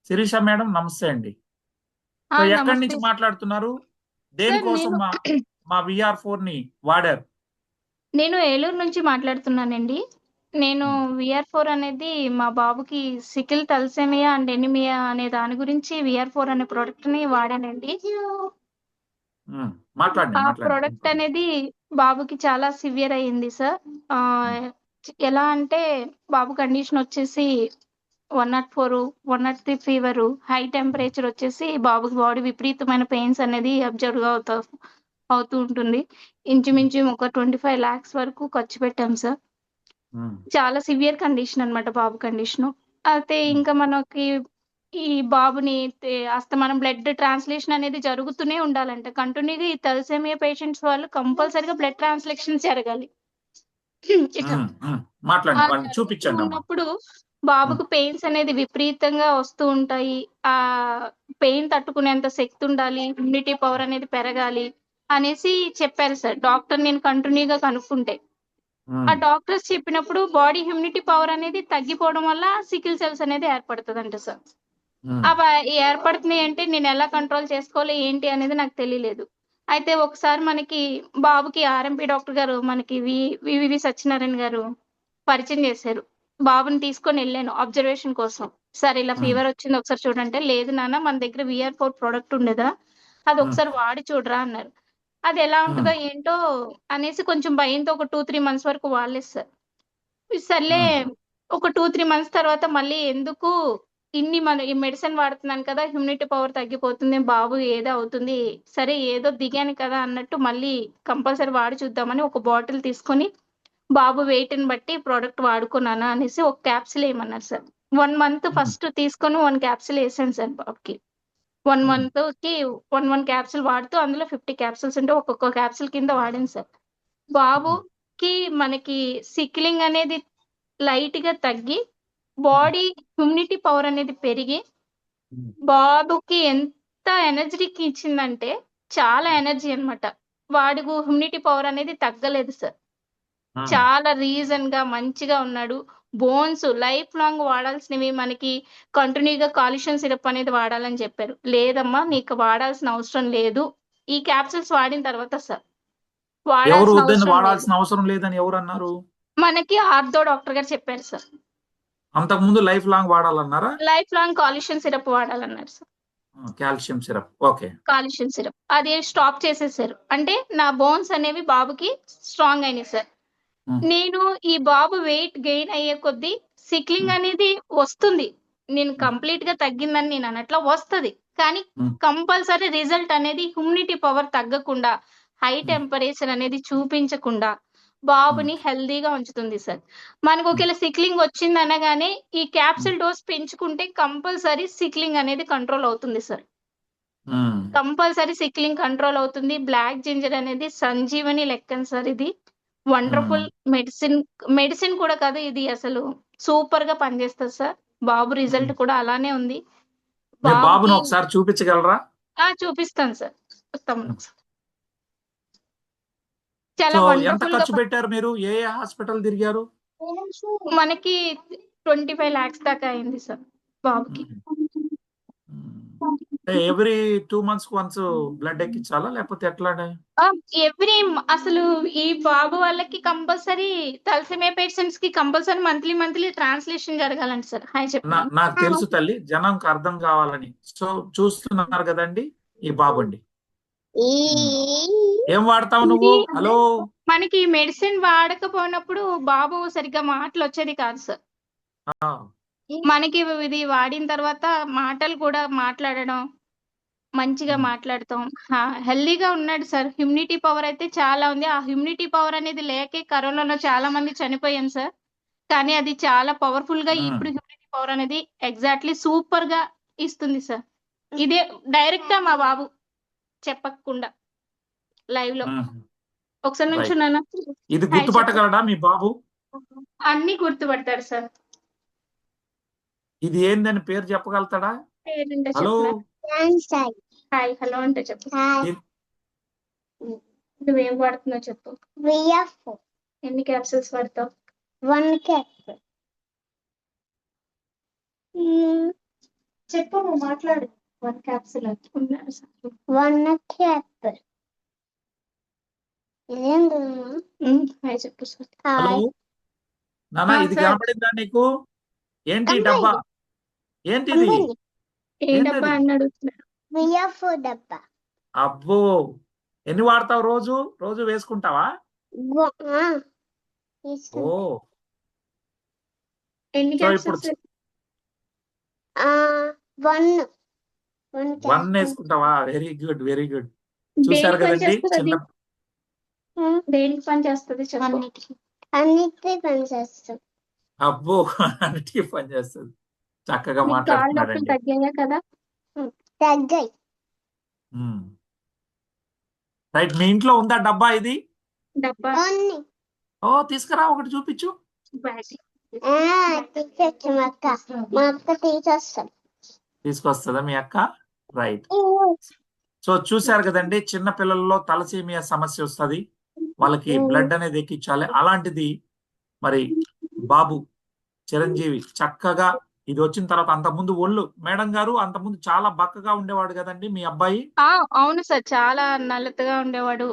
Sirisha madam నమస్తే అండి. So ఎక్కడి నమస్తే నుంచి మాట్లాడుతున్నారు? సార్. దేనికోసం నేను మా మా VR4 ని వాడారు? నేను ఏలూరు నుంచి మాట్లాడుతున్నానండి. నేను ఉమ్, VR4 అనేది మా బాబుకి సికిల్ తలసేమియా అండ్ ఎనిమియా అనే దాని గురించి VR4 అనే ప్రోడక్ట్ ని వాడానండి. ఉమ్, మాట్లాడండి ఆ మాట్లాడండి ప్రోడక్ట్ వింటున్నాను. అనేది బాబుకి చాలా సివియర్ అయ్యింది సార్. ఆ, ఉమ్, ఎలా అంటే బాబు కండిషన్ వచ్చేసి 104, 103 ఫీవరు, హై ఉమ్, టెంపరేచర్ వచ్చేసి బాబుకి బాడీ విపరీతమైన పెయిన్స్ అనేది అబ్జర్వ్ అవుతూ ఉంటుంది. ఉమ్, ఇంచుమించు ఒక 25 lakhs వరకు ఖర్చు పెట్టాం సార్. ఉమ్, చాలా సివియర్ కండిషన్ అన్నమాట బాబు కండిషను. అయితే ఉమ్, ఇంకా మనకి ఈ బాబుని అస్తమానం బ్లడ్ ట్రాన్స్లేషన్ అనేది జరుగుతూనే ఉండాలంట. కంటిన్యూగా ఈ తలసేమియా పేషెంట్స్ వాళ్ళు కంపల్సరీగా బ్లడ్ ట్రాన్స్లేషన్ జరగాలి. ఇట్లా ఉమ్, ఉమ్. మాట్లాడండి, వాళ్ళని జరుగుతూ చూపించండి అమ్మా. ఉన్నప్పుడు ఉమ్, బాబుకు పెయిన్స్ అనేది విపరీతంగా వస్తూ ఉంటాయి. ఆ పెయిన్ తట్టుకునేంత శక్తి ఉండాలి, ఇమ్యూనిటీ పవర్ అనేది పెరగాలి అనేసి చెప్పారు సార్ డాక్టర్. నేను కంటిన్యూగా కనుక్కుంటే ఆ ఉమ్, డాక్టర్స్ చెప్పినప్పుడు బాడీ ఇమ్యూనిటీ పవర్ అనేది తగ్గిపోవడం వల్ల సికిల్ సెల్స్ అనేది ఏర్పడుతుందంట సార్. ఉమ్, అవి ఏర్పడుతున్నాయి అంటే నేను ఎలా కంట్రోల్ చేసుకోవాలి ఏంటి అనేది నాకు తెలియలేదు. అయితే ఒకసారి మనకి బాబుకి ఆర్ఎంపీ డాక్టర్ గారు మనకి వివివి సత్యనారాయణ గారు పరిచయం చేశారు. బాబుని తీసుకొని వెళ్ళాను అబ్జర్వేషన్ కోసం. సార్ ఇలా ఉమ్, ఫీవర్ వచ్చింది ఒకసారి చూడంటే, లేదు నాన్న మన దగ్గర VR4 ప్రోడక్ట్ ఉండేదా, అది ఉమ్, ఒకసారి వాడి చూడరా అన్నారు. అది ఎలా ఉమ్, ఉంటుందో ఏంటో అనేసి కొంచెం భయంతో ఒక 2-3 months వరకు వాడలేదు సార్. సర్లే, ఉమ్, ఒక 2-3 months తర్వాత మళ్ళీ ఎందుకు ఈ మెడిసిన్ వాడుతున్నాను కదా, ఇమ్యూనిటీ పవర్ తగ్గిపోతుంది, బాబు ఏదో అవుతుంది, సరే ఏదో దిగాను కదా అన్నట్టు మళ్ళీ కంపల్సరీ వాడి చూద్దామని ఒక బాటిల్ తీసుకొని బాబు వెయిట్‌ని బట్టి ప్రోడక్ట్ వాడుకున్నానా అనేసి ఒక క్యాప్సూల్ ఏయమన్నారు సార్. 1 month ఉమ్, ఫస్ట్ తీసుకొని 1 క్యాప్సూల్ ఏసాను సార్ బాబుకి. 1 ఉమ్, మంత్‌కి 1 క్యాప్సూల్ వాడుతూ అందులో 50 క్యాప్సూల్స్ ఉంటే ఒక్కొక్క క్యాప్సూల్ కింద వాడాను సార్. ఉమ్, బాబుకి మనకి సిక్కిలింగ్ అనేది లైట్‌గా తగ్గి, ఉమ్, బాడీ ఇమ్యూనిటీ పవర్ అనేది పెరిగి, ఉమ్, బాబుకి ఎంత ఎనర్జిటిక్ ఇచ్చిందంటే చాలా ఎనర్జీ అన్నమాట. వాడికి ఇమ్యూనిటీ పవర్ అనేది తగ్గలేదు సార్. ఉమ్. చాలా రీజన్‌గా మంచిగా ఉన్నాడు. బోన్స్ లైఫ్ లాంగ్ వాడాల్సినవి మనకి కంటిన్యూగా కాల్షియం సిరప్ అనేది వాడాలని చెప్పారు. లేదమ్మా నీకు వాడాల్సిన అవసరం లేదు. ఈ క్యాప్సూల్స్ వాడిన తర్వాత సార్. ఎవరు వాడాల్సిన వద్దని అవసరం లేదు. వాడాల్సిన అవసరం లేదని ఎవరు అన్నారు? మనకి ఆర్థో డాక్టర్ గారు చెప్పారు సార్. అంతకుముందు లైఫ్ లాంగ్ వాడాలన్నారా? లైఫ్ లాంగ్ కాల్షియం సిరప్ వాడాలన్నారు sir. Calcium syrup, okay. Calcium syrup. అది స్టాప్ చేసేసారు. అంటే నా బోన్స్ అనేవి బాబుకి స్ట్రాంగ్ అయినాయి సార్. ఉమ్, నేను ఈ బాబు వెయిట్ గెయిన్ అయ్యే కొద్దీ సిక్లింగ్ ఉమ్, అనేది వస్తుంది. నేను ఉమ్, కంప్లీట్‌గా తగ్గిందని నేను అనట్లా, వస్తది. కానీ ఉమ్, కంపల్సరీ రిజల్ట్ అనేది ఇమ్యూనిటీ పవర్ తగ్గకుండా, హై ఉమ్, టెంపరేచర్ అనేది చూపించకుండా ఉమ్, బాబుని హెల్తీగా ఉంచుతుంది సార్. మనకు ఉమ్, ఒకేళ సిక్లింగ్ వచ్చిందనగానే ఈ ఉమ్, క్యాప్సూల్ డోస్ పెంచుకుంటే కంపల్సరీ సిక్లింగ్ అనేది కంట్రోల్ అవుతుంది సార్. ఉమ్, కంపల్సరీ సిక్లింగ్ కంట్రోల్ అవుతుంది. బ్లాక్ జింజర్ అనేది సంజీవని లెక్కన సార్ ఇది. ఉమ్. Wonderful medicine. మెడిసిన్ కూడా కాదు, ఇది అసలు సూపర్‌గా పనిచేస్తది సార్. బాబు రిజల్ట్ కూడా అలానే ఉంది. మీ బాబును బాబుకి ఒకసారి చూపించగలరా? చూపిస్తాను సార్. వస్తాము ఉమ్. ఒకసారి. చాలా సో ఎంత వండర్‌ఫుల్‌గా ఖర్చు పెట్టారు మీరు? ఏ ఏ హాస్పిటల్ తిరిగారు? మనకి 25 lakhs దాకా అయింది సార్ బాబుకి. ఉమ్. ఉమ్. ఎవ్రీ 2 months వన్స్ బ్లడ్ ఎక్కించాలా లేకపోతే ఎట్లా? ఆ! అసలు ఈ బాబు వాళ్ళకి కంపల్సరీ తలసేమియా పేషెంట్స్‌కి కంపల్సరీ మంత్లీ ట్రాన్స్‌లేషన్ జరగాలంట సార్. హాయ్ చెప్పండి. నాకు తెలుసు తల్లి, జనంకి అర్థం కావాలని. సో చూస్తున్నారు కదండి, ఈ బాబండి. ఉమ్. ఏం వాడతావు నువ్వు? ఇది హలో. మనకి మెడిసిన్ వాడకపోయినప్పుడు బాబు సరిగ్గా మాటలొచ్చేది కాదు సార్. ఆ, మనకి ఇది వాడిన తర్వాత మాటలు కూడా మాట్లాడడం, మంచిగా ఉమ్, మాట్లాడతాం. హెల్తీగా ఉన్నాడు సార్. ఇమ్యూనిటీ పవర్ అయితే చాలా ఉంది. ఆ ఇమ్యూనిటీ పవర్ అనేది లేకే కరోనాలో చాలా మంది చనిపోయాం సార్. కానీ అది చాలా పవర్‌ఫుల్‌గా ఉమ్, ఇప్పుడు ఇమ్యూనిటీ పవర్ అనేది ఎగ్జాక్ట్‌లీ సూపర్‌గా ఇస్తుంది సార్. ఇదే డైరెక్ట్‌గా మా బాబు చెప్పకుండా లైవ్‌లో. ఉమ్. ఒకసారి రైట్. నుంచో నాన్న. ఇది హాయ్ చెప్పు. గుర్తుపట్టగలడా మీ బాబు? అన్నీ గుర్తుపడతాడు సార్. ఇది ఏందని పేరు చెప్పగలుగుతాడా? పేరేంటో హలో. చెప్పనా? హాయ్, హలో అంటే చెప్పు. ఇది నువ్వేం వాడుతున్నావు చెప్పు. VR4 ఎన్ని క్యాప్సూల్స్ వాడతావు? 1 capsule. చెప్పు నువ్వు మాట్లాడు 1 క్యాప్సూల్ ఉన్నారు సార్. 1 క్యాప్ ఇదేంటి హాయ్ చెప్పు సార్. హలో హాయ్ నానా, ఇది సార్ కనపడిందా నీకు? ఏంటి ఈ డబ్బా? కంపెనీ ఏంటిది? కంపెనీ ఏ డబ్బా ఏంటది? అని అడుగుతున్నారు. వియఫ్ డబ్బా అబ్బో, ఎన్ని వాడతావు రోజు? రోజు వేసుకుంటావా? ఓ, తీసుకుంటా ఎన్ని సో ఇప్పుడు క్యాప్సూల్స్? 1 వన్ క్యాప్ వేసుకుంటావా? Very good, very good. దేనికి చూశారు పని కదండి, చేస్తుంది అది? చిన్న దేనికి పని చేస్తుంది చెప్పు. అన్నిటికీ పనిచేస్తాం అబ్బో అన్నిటికీ పని చేస్తుంది. చక్కగా మీకు కాళ్ళ నొప్పులు మాట్లాడుతున్నాడండి. తగ్గాయా కదా? తగ్గాయి రైట్, మీ ఇంట్లో ఉందా డబ్బా ఇది? డబ్బా కొన్ని ఓ, తీసుకురా, ఒకటి చూపించు. బ్యాగ్ తీసేచ్చు మా అక్క తీసేస్తాం తీసుకొస్తుందా మీ అక్క? రైట్. సో చూశారు కదండి, చిన్న పిల్లల్లో తలసేమియా సమస్య వస్తుంది, వాళ్ళకి బ్లడ్ అనేది ఎక్కించాలి. అలాంటిది మరి బాబు చిరంజీవి చక్కగా ఇది వచ్చిన తర్వాత, అంతకుముందు ఒళ్ళు మేడం గారు అంతకుముందు చాలా బక్కగా ఉండేవాడు కదండి మీ అబ్బాయి? అవును సార్, చాలా నల్లతగా ఉండేవాడు.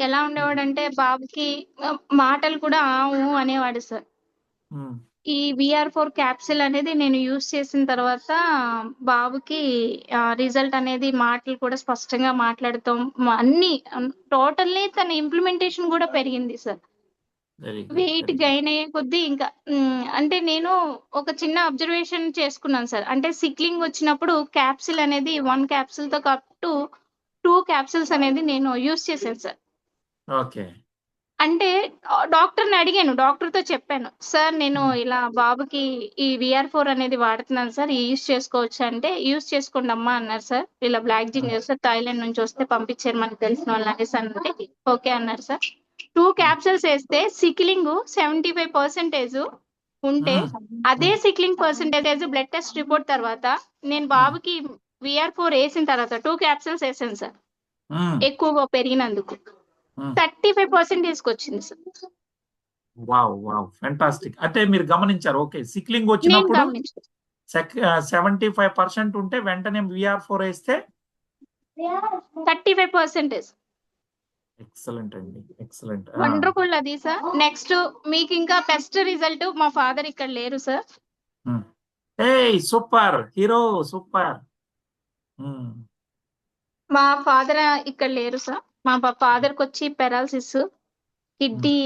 ఎలా ఉండేవాడు అంటే బాబుకి మాటలు కూడా ఊ అనేవాడు సార్. ఉమ్, ఈ VR4 క్యాప్సిల్ అనేది నేను యూజ్ చేసిన తర్వాత బాబుకి రిజల్ట్ అనేది మాటలు కూడా స్పష్టంగా మాట్లాడతాం, అన్ని టోటల్లీ తన ఇంప్లిమెంటేషన్ కూడా పెరిగింది sir. Very good, weight very good. Gain అయ్యే కొద్దీ ఇంకా అంటే నేను ఒక చిన్న అబ్జర్వేషన్ చేసుకున్నాను సార్. అంటే సిక్లింగ్ వచ్చినప్పుడు క్యాప్సిల్ అనేది 1 క్యాప్సిల్ తో పాటు 2 క్యాప్సిల్స్ అనేది నేను యూజ్ చేశాను సార్. ఓకే. అంటే డాక్టర్ని అడిగాను, డాక్టర్తో చెప్పాను, సార్ నేను ఇలా బాబుకి ఈ VR4 అనేది వాడుతున్నాను సార్, యూజ్ చేసుకోవచ్చు అంటే, యూజ్ చేసుకోండి అమ్మా అన్నారు సార్. ఇలా బ్లాక్ జింజర్ సార్ థాయిలాండ్ నుంచి వస్తే పంపించారు మనకు తెలిసిన వాళ్ళు అనేసి అంటే ఓకే అన్నారు సార్. 2 క్యాప్సూల్స్ వేస్తే సిక్లింగ్ 75% ఉంటే అదే sickling percentage blood test report తర్వాత నేను బాబుకి VR4 వేసిన తర్వాత 2 క్యాప్సూల్స్ వేసాను సార్, ఎక్కువగా పెరిగినందుకు 35% తీసుకొచ్చింది సార్. Wow wow, fantastic. అంటే మీరు గమనించారు, ఓకే, సిక్లింగ్ నేను వచ్చినప్పుడు గమనించాను 75% ఉంటే వెంటనే VR4 వేస్తే 35%. ఎక్సలెంట్ అండి, ఎక్సలెంట్. వండర్ఫుల్ అది సార్. నెక్స్ట్ మీకు ఇంకా బెస్ట్ రిజల్ట్, మా ఫాదర్ ఇక్కడ లేరు సార్. ఏయ్ సూపర్ హీరో, సూపర్. మా ఫాదర్ ఇక్కడ లేరు సార్. మా ఫాదర్కి వచ్చి పెరాలసిస్, కిడ్నీ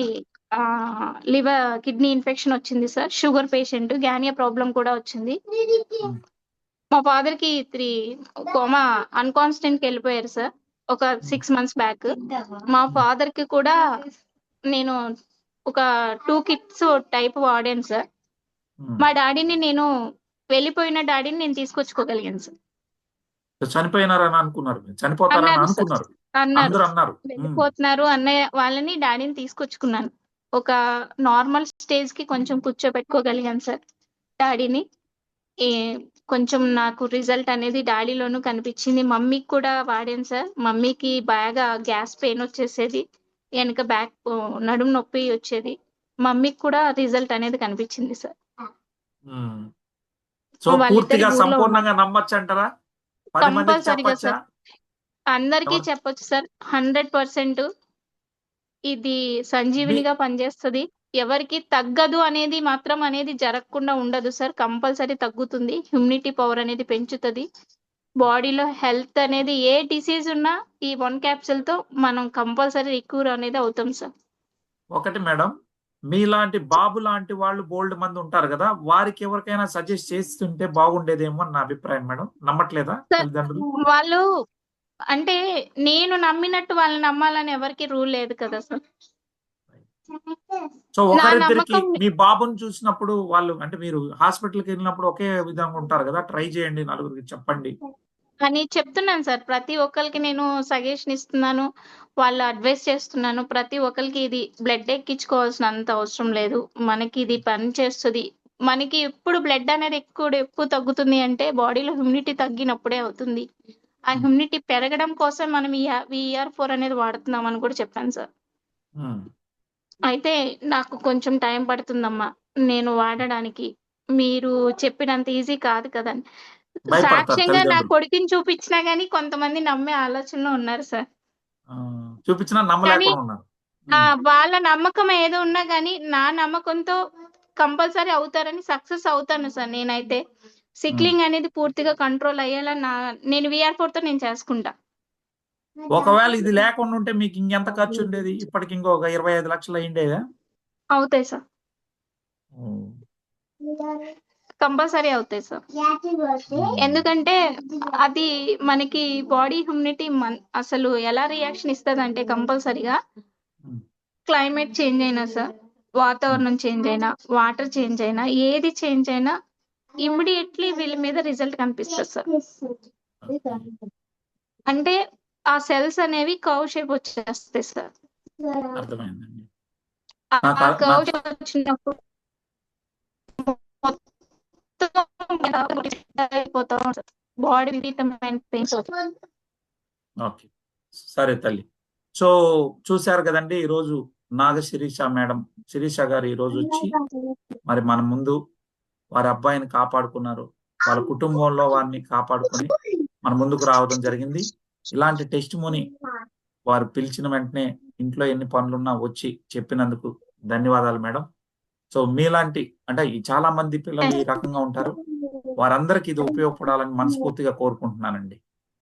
కిడ్నీ ఇన్ఫెక్షన్ వచ్చింది సార్, షుగర్ పేషెంట్, గ్యానియా ప్రాబ్లం కూడా వచ్చింది. మా ఫాదర్ కి 3 కోమా అన్కాన్స్టెంట్ కి వెళ్ళిపోయారు సార్ ఒక 6 months బ్యాక్. మా ఫాదర్ కి కూడా నేను ఒక 2 కిట్స్ టైప్ వాడాను సార్. మా డాడీని నేను వెళ్ళిపోయిన డాడీని నేను తీసుకొచ్చుకోగలిగాను సార్. చనిపోయినారని అనుకున్నారు, చనిపోతారని అన్నారు సార్, అనుకున్నారు, అన్నారు అందరూ అన్నారు. వెళ్ళిపోతున్నారు అన్నయ్య వాళ్ళని డాడీని తీసుకొచ్చుకున్నాను. ఒక నార్మల్ స్టేజ్ కి కొంచెం కూర్చోబెట్టుకోగలిగాను సార్ డాడీని. కొంచెం నాకు రిజల్ట్ అనేది డాడీలోనూ కనిపించింది. మమ్మీకి కూడా వాడాను సార్. మమ్మీకి బాగా గ్యాస్ పెయిన్ వచ్చేసేది, వెనక బ్యాక్ నడుము నొప్పి వచ్చేది. మమ్మీకి కూడా రిజల్ట్ అనేది కనిపించింది సార్. సో వాళ్ళిద్దరు పూర్తిగా ఊర్లో సంపూర్ణంగా నమ్మొచ్చు అంటారా? 10 మందికి కంపల్సరీగా చెప్పొచ్చా? సార్, అందరికీ చెప్పొచ్చు సార్. 100% ఇది సంజీవినిగా పనిచేస్తుంది. ఎవరికి తగ్గదు అనేది మాత్రం అనేది జరగకుండా ఉండదు సార్, కంపల్సరీ తగ్గుతుంది. ఇమ్యూనిటీ పవర్ అనేది పెంచుతుంది. బాడీలో హెల్త్ అనేది ఏ డిసీజ్ ఉన్నా ఈ 1 క్యాప్సూల్ తో మనం కంపల్సరీ రికవర్ అనేది అవుతాం సార్. ఒకటి మేడం, మీలాంటి బాబు లాంటి వాళ్ళు బోల్డ్ మంది ఉంటారు కదా, వారికి ఎవరికైనా సజెస్ట్ చేస్తుంటే బాగుండేదేమో అని నా అభిప్రాయం మేడం. నమ్మట్లేదా తల్లిదండ్రులు? వాళ్ళు అంటే నేను నమ్మినట్టు వాళ్ళు నమ్మాలని ఎవరికి రూల్ లేదు కదా సార్. సో నా ఒకరిద్దరికి నమ్మకం మీ బాబుని చూసినప్పుడు వాళ్ళు, అంటే మీరు హాస్పిటల్కి వెళ్ళినప్పుడు ఒకే విధంగా ఉంటారు కదా, ట్రై చేయండి, నలుగురికి చెప్పండి అని చెప్తున్నాను సార్. ప్రతి ఒక్కరికి నేను సజెషన్ ఇస్తున్నాను, వాళ్ళు అడ్వైస్ చేస్తున్నాను. ప్రతి ఒక్కరికి ఇది బ్లడ్ ఎక్కించుకోవాల్సినంత అవసరం లేదు, మనకి ఇది పని చేస్తుంది. మనకి ఎప్పుడు బ్లడ్ అనేది ఎక్కువ తగ్గుతుంది అంటే బాడీలో హ్యూమిడిటీ తగ్గినప్పుడే అవుతుంది. ఆ హ్యూమిడిటీ పెరగడం కోసం మనం ఈ VR4 అనేది వాడుతున్నాం అని కూడా చెప్పాను సార్. అయితే నాకు కొంచెం టైం పడుతుందమ్మా నేను వాడడానికి, మీరు చెప్పినంత ఈజీ కాదు కదండి. భయపడతారు సాక్ష్యంగా నా తల్లిదండ్రులు. కొడుకుని చూపించినా గానీ కొంతమంది నమ్మే ఆలోచనలో ఉన్నారు సార్. చూపించినా కానీ నమ్మలేకుండా ఉన్నారు. వాళ్ళ నమ్మకం ఏదో ఉన్నా గానీ నా నమ్మకంతో కంపల్సరీ అవుతారని సక్సెస్ అవుతాను సార్ నేనైతే. సిక్లింగ్ అనేది పూర్తిగా కంట్రోల్ అయ్యేలా నేను VR4 తో నేను చేసుకుంటా. ఒకవేళ ఇది లేకుండా ఉంటే మీకు ఇంకెంత ఖర్చు ఉండేది? ఇప్పటికి ఇంకొక 25 లక్షలు అయ్యిండేదా? అవుతాయి సార్. కంపల్సరీ అవుతాయి సార్. ఎందుకంటే అది మనకి బాడీ హ్యూమిడిటీ అసలు ఎలా రియాక్షన్ ఇస్తదంటే కంపల్సరీగా క్లైమేట్ చేంజ్ అయినా సార్, వాతావరణం చేంజ్ అయినా, వాటర్ చేంజ్ అయినా, ఏది చేంజ్ అయినా ఇమ్మీడియట్లీ వీళ్ళ మీద రిజల్ట్ కనిపిస్తుంది సార్. అంటే ఆ సెల్స్ అనేవి కర్వ్ షేప్ వచ్చేస్తాయి సార్. అర్థమైందండి. ఆ కర్వ్ షేప్ వచ్చినప్పుడు అయిపోతాం సార్. బాడీ విపరీతమైన పెయిన్స్. ఓకే, సరే తల్లి. సో చూశారు కదండి, ఈరోజు శిరీష గారు ఈరోజు వచ్చి మరి మన ముందు వారి అబ్బాయిని కాపాడుకున్నారు, వాళ్ళ కుటుంబంలో వారిని కాపాడుకొని మన ముందుకు రావడం జరిగింది. ఇలాంటి టెస్టిమోనీ వారు పిలిచిన వెంటనే ఇంట్లో ఎన్ని పనులున్నా వచ్చి చెప్పినందుకు ధన్యవాదాలు మేడం. సో మీలాంటి అంటే చాలా మంది పిల్లలు ఈ రకంగా ఉంటారు, వారందరికీ ఇది ఉపయోగపడాలని మనస్ఫూర్తిగా కోరుకుంటున్నానండి.